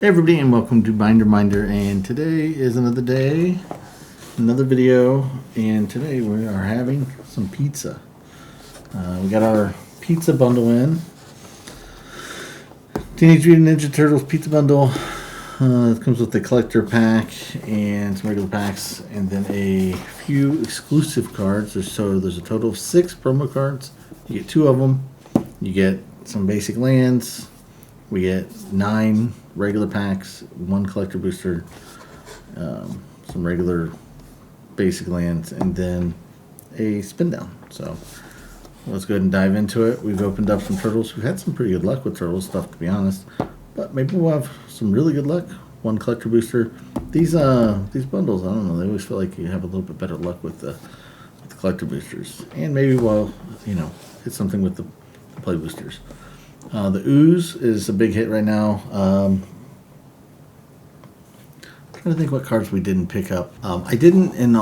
Hey everybody, and welcome to Binder, and today is another day, another video, and today we are having some pizza. We got our pizza bundle in. Teenage Mutant Ninja Turtles pizza bundle. It comes with the collector pack and some regular packs, and then a few exclusive cards. There's a total of 6 promo cards. You get 2 of them. You get some basic lands. We get 9 regular packs, 1 collector booster, some regular basic lands, and then a spin down. So let's go ahead and dive into it. We've opened up some turtles. We've had some pretty good luck with turtles stuff, to be honest. But maybe we'll have some really good luck. 1 collector booster. These bundles, I don't know. They always feel like you have a little bit better luck with the collector boosters, and maybe we'll hit something with the play boosters. The ooze is a big hit right now. I'm trying to think what cards we didn't pick up. I didn't in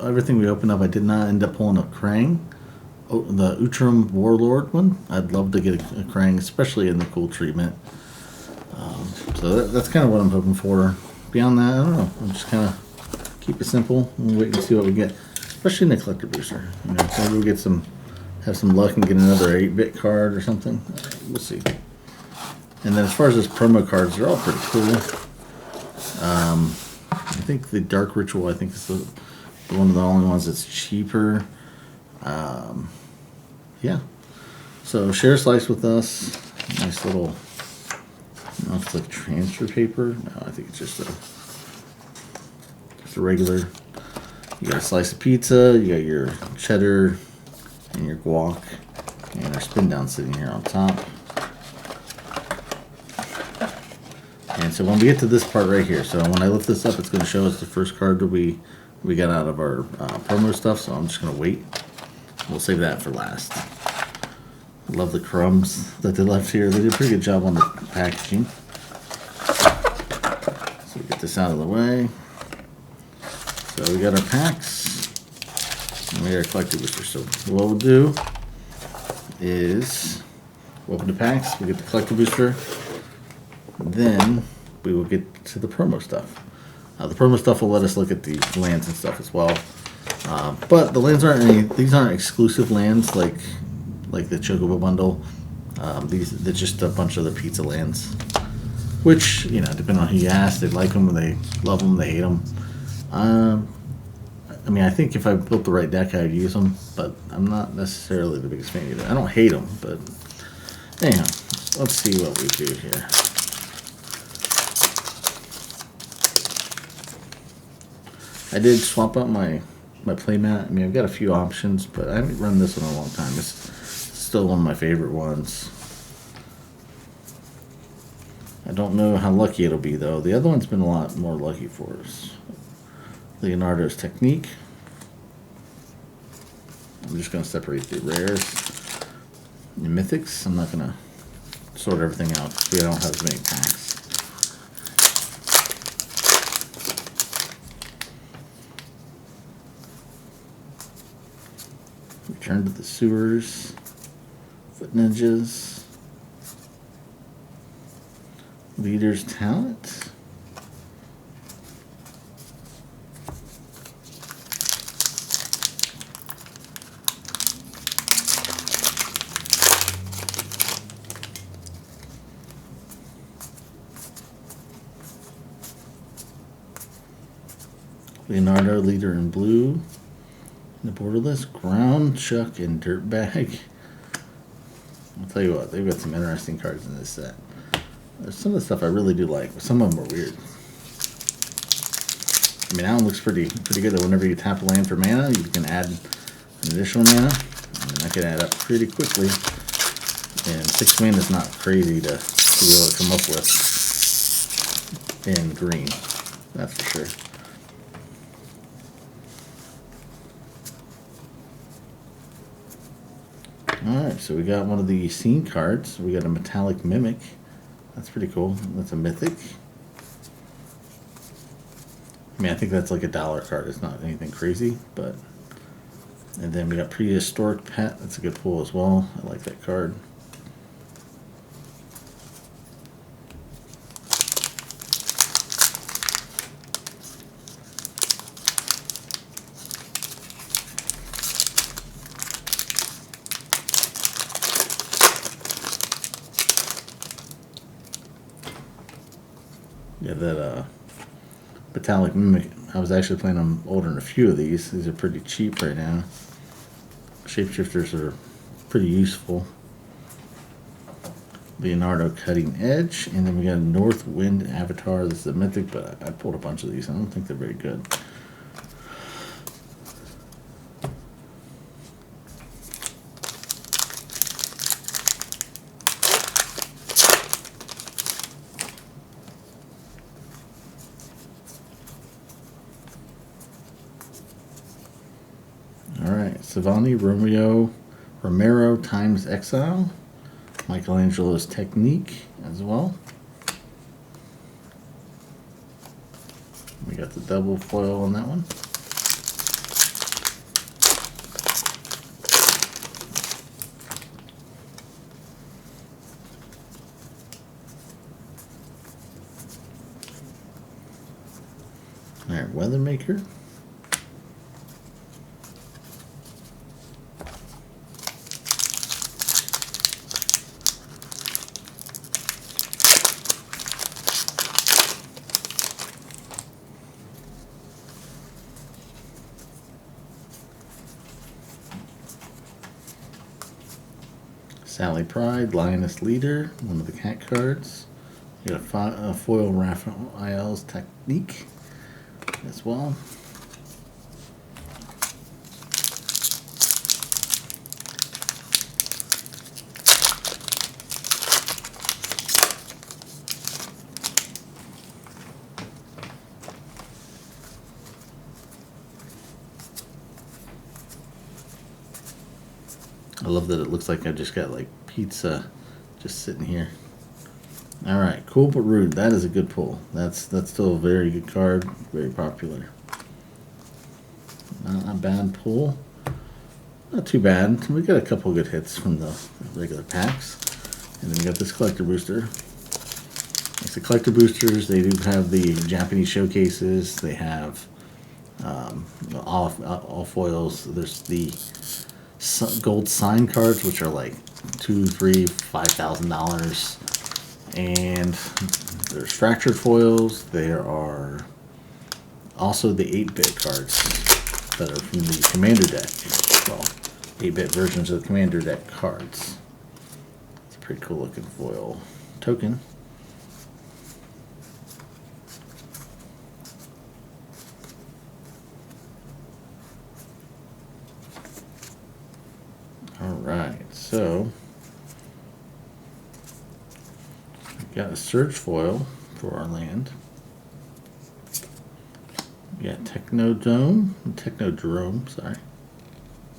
everything we opened up. I did not end up pulling a Krang. Oh, the Utrum Warlord one. I'd love to get a Krang, especially in the cool treatment. So that's kind of what I'm hoping for. Beyond that, I don't know. I'm just kind of keep it simple and wait and see what we get, especially in the collector booster. Maybe we'll get have some luck and get another 8-bit card or something. We'll see. And then as far as those promo cards, they're all pretty cool. I think the Dark Ritual, is one of the only ones that's cheaper. Yeah. So share a slice with us. Nice little, I don't know if it's like transfer paper. No, I think it's just a regular. You got a slice of pizza. You got your cheddar and your guac, and our spin down sitting here on top. And so when we get to this part right here, so when I lift this up, it's going to show us the first card that we got out of our promo stuff. So I'm just going to wait. We'll save that for last. I love the crumbs that they left here. They did a pretty good job on the packaging. So we get this out of the way. So we got our packs. And we got our collector booster. So what we'll do is we'll open the packs. We get the collector booster. Then we will get to the promo stuff. The promo stuff will let us look at the lands and stuff as well. But the lands these aren't exclusive lands like the Chocobo bundle. They're just a bunch of the pizza lands, which, depending on who you ask, they like them, they love them, they hate them. I think if I built the right deck, I'd use them, but I'm not necessarily the biggest fan either. I don't hate them, but anyhow, let's see what we do here. I did swap out my playmat. I've got a few options, but I haven't run this one in a long time. It's still one of my favorite ones. I don't know how lucky it'll be, though. The other one's been a lot more lucky for us. Leonardo's Technique. I'm just going to separate the rares. The mythics, I'm not going to sort everything out because we don't have as many packs. Return to the Sewers. Foot Ninjas. Leader's Talent. Leonardo, Leader in Blue. The Borderless, Ground, Chuck, and Dirtbag. I'll tell you what, they've got some interesting cards in this set. There's some of the stuff I really do like, but some of them are weird. That one looks pretty good, though. Whenever you tap a land for mana, you can add an additional mana, and that can add up pretty quickly. And 6 mana is not crazy to be able to come up with in green, that's for sure. Alright, so we got one of the scene cards. We got a Metallic Mimic. That's pretty cool. That's a mythic. I think that's like a $1 card. It's not anything crazy, but... And then we got Prehistoric Pet. That's a good pull as well. I like that card. Yeah, that Metallic Mimic. I was actually planning on ordering a few of these. These are pretty cheap right now. Shapeshifters are pretty useful. Leonardo Cutting Edge, and then we got a North Wind Avatar. This is a mythic, but I pulled a bunch of these. I don't think they're very good. All right, Savani Romero times Exile. Michelangelo's Technique as well. We got the double foil on that one. All right, Weathermaker. Sally Pride, Lioness Leader, one of the cat cards. You got a foil Raphael's Technique as well. I love that it looks like I just got like pizza just sitting here. All right, Cool But Rude. That is a good pull. That's still a very good card. Very popular. Not a bad pull. Not too bad. We got a couple good hits from the regular packs. And then we got this collector booster. It's the collector boosters. They do have the Japanese showcases. They have all foils. There's the gold sign cards, which are like $2,000, $3,000, $5,000, and there's fractured foils. There are also the 8-bit cards that are from the commander deck. Well, 8-bit versions of the commander deck cards. It's a pretty cool looking foil token. Alright, so we've got a Surge foil for our land. We got Technodrome, sorry.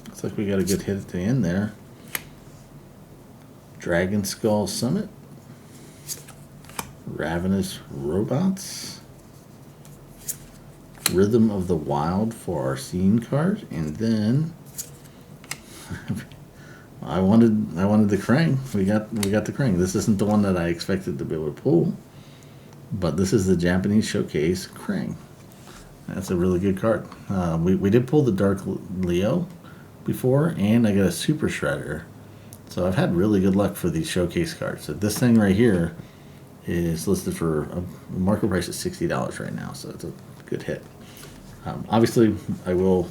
Looks like we got a good hit at the end there. Dragon Skull Summit. Ravenous Robots. Rhythm of the Wild for our scene card, and then I wanted the Krang. We got the Krang. This isn't the one that I expected to be able to pull, but this is the Japanese Showcase Krang. That's a really good card. We did pull the Dark Leo before, and I got a Super Shredder. So I've had really good luck for these Showcase cards. So this thing right here is listed for a market price of $60 right now, so it's a good hit. Obviously, I will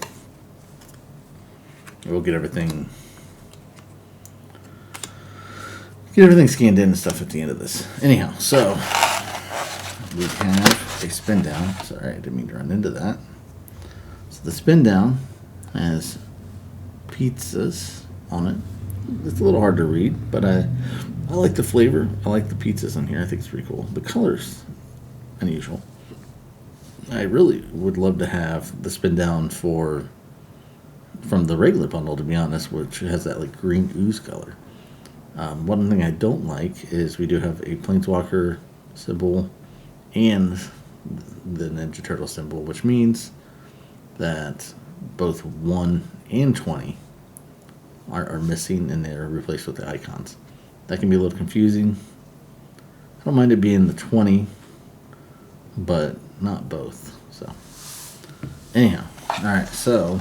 get everything scanned in and stuff at the end of this. Anyhow, so we have a spin down. Sorry, I didn't mean to run into that. So the spin down has pizzas on it. It's a little hard to read, but I like the flavor. I like the pizzas on here. I think it's pretty cool. The color's unusual. I really would love to have the spin down from the regular bundle, to be honest, which has that like green ooze color. One thing I don't like is we do have a Planeswalker symbol and the Ninja Turtle symbol, which means that both 1 and 20 are missing, and they're replaced with the icons. That can be a little confusing. I don't mind it being the 20, but not both. So anyhow, alright, so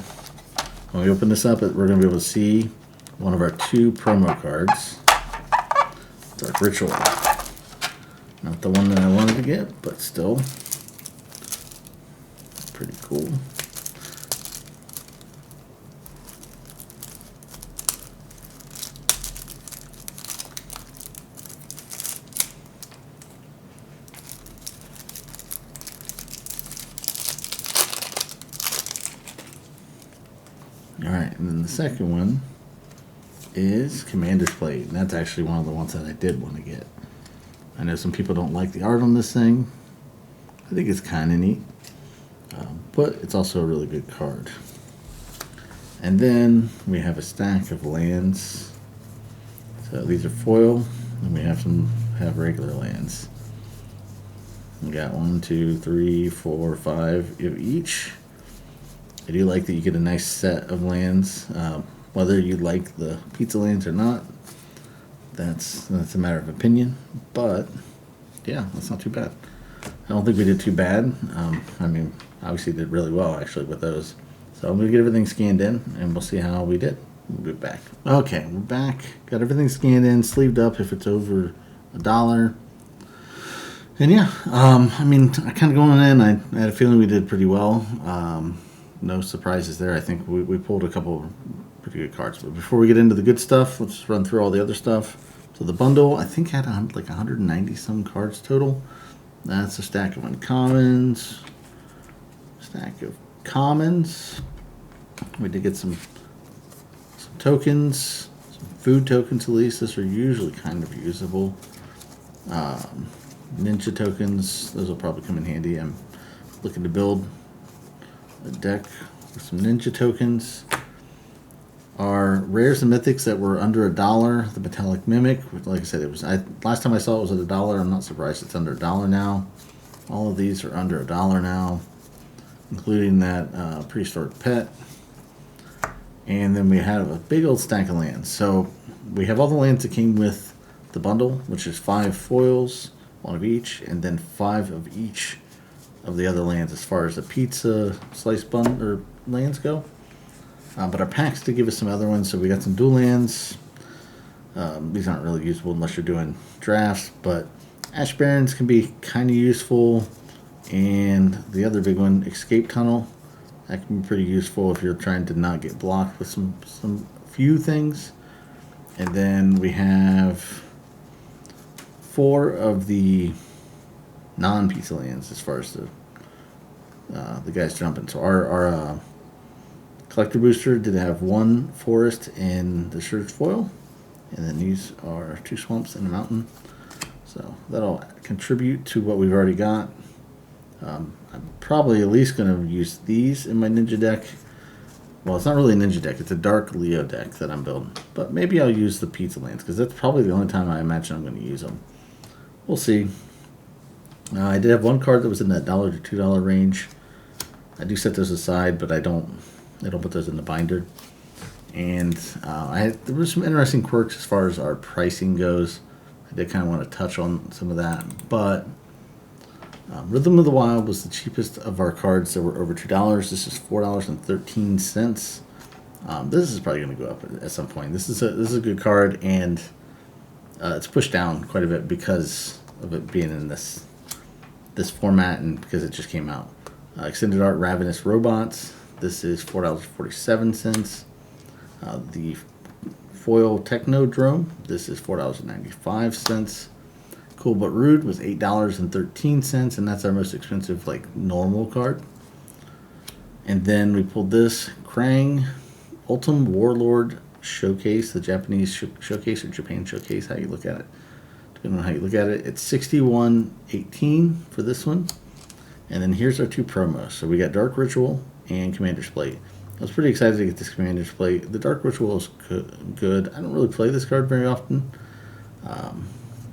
when we open this up, we're going to be able to see one of our 2 promo cards. Dark Ritual. Not the one that I wanted to get, but still pretty cool. Alright, and then the second one is Commander's Plate, and that's actually one of the ones that I did want to get. I know some people don't like the art on this thing. I think it's kind of neat, but it's also a really good card. And then we have a stack of lands. So these are foil, and we have regular lands. We got 1, 2, 3, 4, 5 of each. I do like that you get a nice set of lands. Whether you like the pizza lands or not, that's a matter of opinion. But yeah, that's not too bad. I don't think we did too bad. I mean, obviously did really well actually with those. So I'm gonna get everything scanned in, and we'll see how we did. We'll be back. Okay, we're back. Got everything scanned in, sleeved up if it's over $1. And yeah, I mean, I kind of going in, I had a feeling we did pretty well. No surprises there. I think we pulled a couple pretty good cards. But before we get into the good stuff, let's run through all the other stuff. So the bundle, I think, had like 190 some cards total. That's a stack of uncommons. Stack of commons. We did get some tokens, some food tokens at least. Those are usually kind of usable. Ninja tokens, those will probably come in handy. I'm looking to build a deck with some ninja tokens. Our rares and mythics that were under $1, the metallic mimic, like I said, last time I saw it was at $1. I'm not surprised it's under $1 now. All of these are under $1 now, including that prehistoric pet. And then we have a big old stack of lands. So we have all the lands that came with the bundle, which is 5 foils, 1 of each, and then 5 of each of the other lands as far as the pizza slice bundle or lands go. But our packs did give us some other ones. So we got some dual lands. These aren't really usable unless you're doing drafts, but Ash Barrens can be kind of useful. And the other big one, Escape Tunnel, that can be pretty useful if you're trying to not get blocked with some few things. And then we have 4 of the non-pizza lands as far as the guys jumping. So our collector booster did have 1 forest and the Surge foil, and then these are 2 swamps and a mountain. So that'll contribute to what we've already got. I'm probably at least going to use these in my ninja deck. Well, it's not really a ninja deck. It's a dark Leo deck that I'm building. But maybe I'll use the pizza lands, because that's probably the only time I imagine I'm going to use them. We'll see. I did have 1 card that was in that $1 to $2 range. I do set those aside, but I don't put those in the binder. And there were some interesting quirks as far as our pricing goes. I did kind of want to touch on some of that. But Rhythm of the Wild was the cheapest of our cards that were over $2. This is $4.13. This is probably going to go up at some point. This is a good card, and it's pushed down quite a bit because of it being in this format and because it just came out. Extended Art Ravenous Robots. This is $4.47. The Foil Technodrome. This is $4.95. Cool But Rude was $8.13, and that's our most expensive normal card. And then we pulled this Krang Ultim Warlord Showcase, the Japanese showcase or Japan showcase, how you look at it. Depending on how you look at it, it's $61.18 for this one. And then here's our 2 promos. So we got Dark Ritual and Commander's Plate. I was pretty excited to get this Commander's Plate. The Dark Ritual is good. I don't really play this card very often,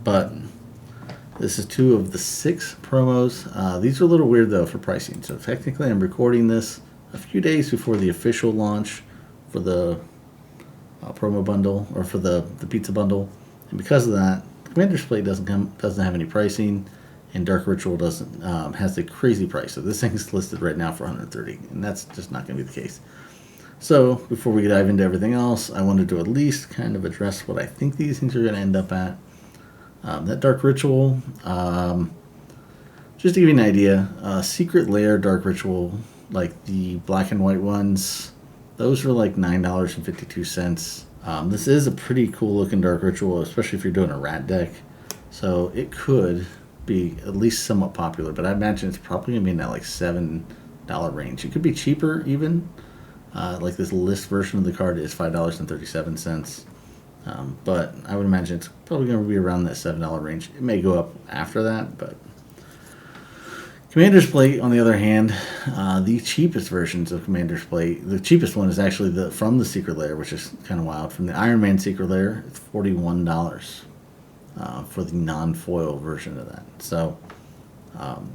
but this is 2 of the 6 promos. These are a little weird though for pricing. So technically I'm recording this a few days before the official launch for the promo bundle, or for the pizza bundle. And because of that, Commander's Plate doesn't have any pricing, and Dark Ritual doesn't has a crazy price. So this thing's listed right now for $130, and that's just not going to be the case. So before we dive into everything else, I wanted to at least kind of address what I think these things are going to end up at. That Dark Ritual, just to give you an idea, Secret Lair Dark Ritual, like the black and white ones, those are like $9.52. This is a pretty cool looking Dark Ritual, especially if you're doing a rat deck. So it could be at least somewhat popular, but I imagine it's probably going to be in that like $7 range. It could be cheaper even. Like this list version of the card is $5.37. But I would imagine it's probably going to be around that $7 range. It may go up after that, but Commander's Plate, on the other hand, the cheapest versions of Commander's Plate, the cheapest one is actually from the Secret Lair, which is kind of wild. From the Iron Man Secret Lair, it's $41 for the non-foil version of that. So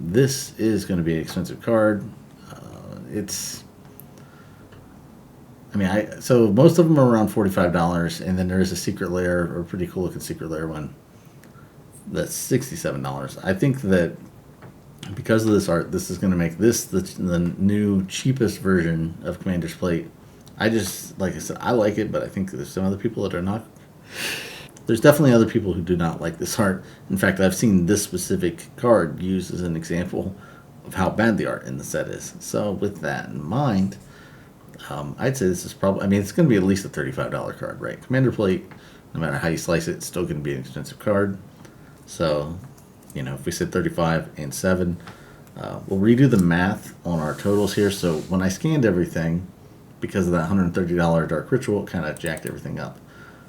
this is going to be an expensive card. So most of them are around $45, and then there is a Secret Lair, or a pretty cool looking Secret Lair one, that's $67. I think that because of this art, this is going to make this the new cheapest version of Commander's Plate. Like I said, I like it, but I think there's some other people that are not. There's definitely other people who do not like this art. In fact, I've seen this specific card used as an example of how bad the art in the set is. So with that in mind, I'd say this is probably, it's going to be at least a $35 card, right? Commander Plate, no matter how you slice it, it's still going to be an expensive card. So, if we said 35 and 7, we'll redo the math on our totals here. So when I scanned everything, because of that $130 Dark Ritual, it kind of jacked everything up.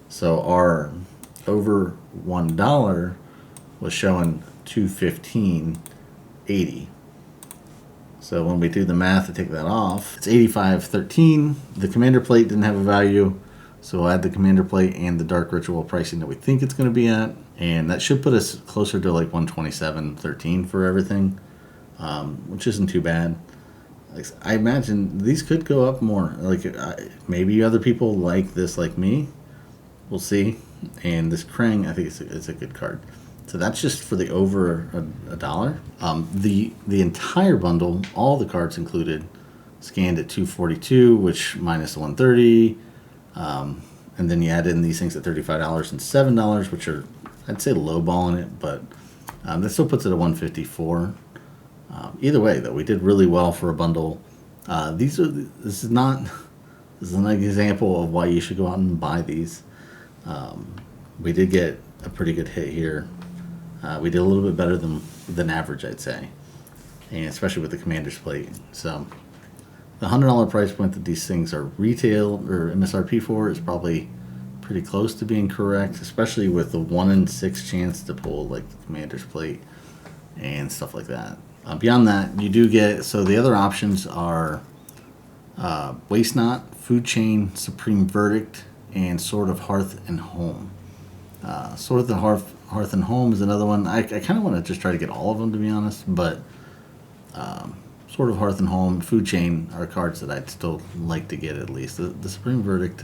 So our over $1 was showing $215.80. So when we do the math to take that off, it's $85.13. The Commander Plate didn't have a value, so we'll add the Commander Plate and the Dark Ritual pricing that we think it's going to be at, and that should put us closer to like $127.13 for everything, which isn't too bad. I imagine these could go up more. Maybe other people like this like me. We'll see. And this Krang, I think it's a good card. So that's just for the over a dollar. The entire bundle, all the cards included, scanned at $242, which minus the $130, and then you add in these things at $35 and $7, which are, I'd say, lowballing it, but that still puts it at $154. Either way, though, we did really well for a bundle. This is an example of why you should go out and buy these. We did get a pretty good hit here. We did a little bit better than average, I'd say, and especially with the Commander's Plate. So the $100 price point that these things are retail or MSRP for is probably pretty close to being correct, especially with the 1 in 6 chance to pull like the Commander's Plate and stuff like that. Beyond that, you do get, so the other options are Waste Not, Food Chain, Supreme Verdict, and Sword of Hearth and Home. Sword of the Hearth and Home is another one. I kind of want to just try to get all of them, to be honest, but Sword of Hearth and Home, Food Chain are cards that I'd still like to get at least. The Supreme Verdict,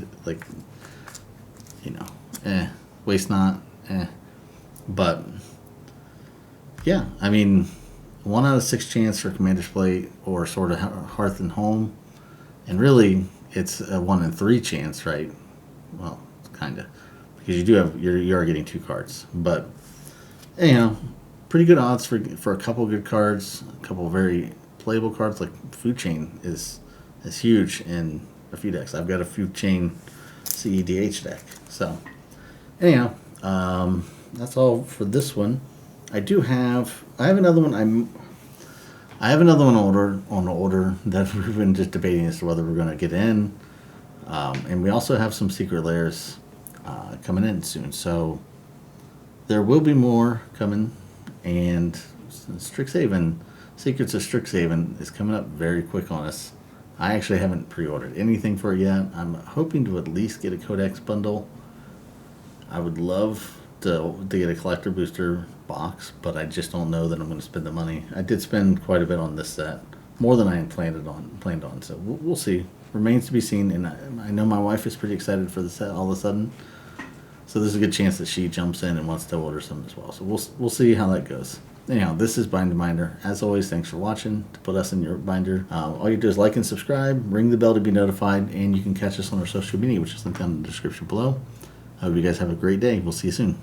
Waste Not, But, yeah, 1 out of 6 chance for Commander's Plate or Sword of Hearth and Home. And really, it's a 1 in 3 chance, right? Well, kind of. Because you are getting 2 cards. But, pretty good odds for a couple good cards, a couple very playable cards. Like Food Chain is huge in a few decks. I've got a Food Chain CEDH deck. So, anyhow, that's all for this one. I have another one. I have another one on order that we've been just debating as to whether we're going to get in, and we also have some Secret Lairs coming in soon. So there will be more coming, and Strixhaven, Secrets of Strixhaven is coming up very quick on us. I actually haven't pre-ordered anything for it yet. I'm hoping to at least get a Codex bundle. I would love to get a collector booster box, but I just don't know that I'm going to spend the money. I did spend quite a bit on this set, more than I had planned on. So we'll see. Remains to be seen, and I know my wife is pretty excited for the set all of a sudden. So there's a good chance that she jumps in and wants to order some as well. So we'll see how that goes. Anyhow, this is Bind to Binder. As always, thanks for watching. To put us in your binder, all you do is like and subscribe, ring the bell to be notified, and you can catch us on our social media, which is linked down in the description below. I hope you guys have a great day. We'll see you soon.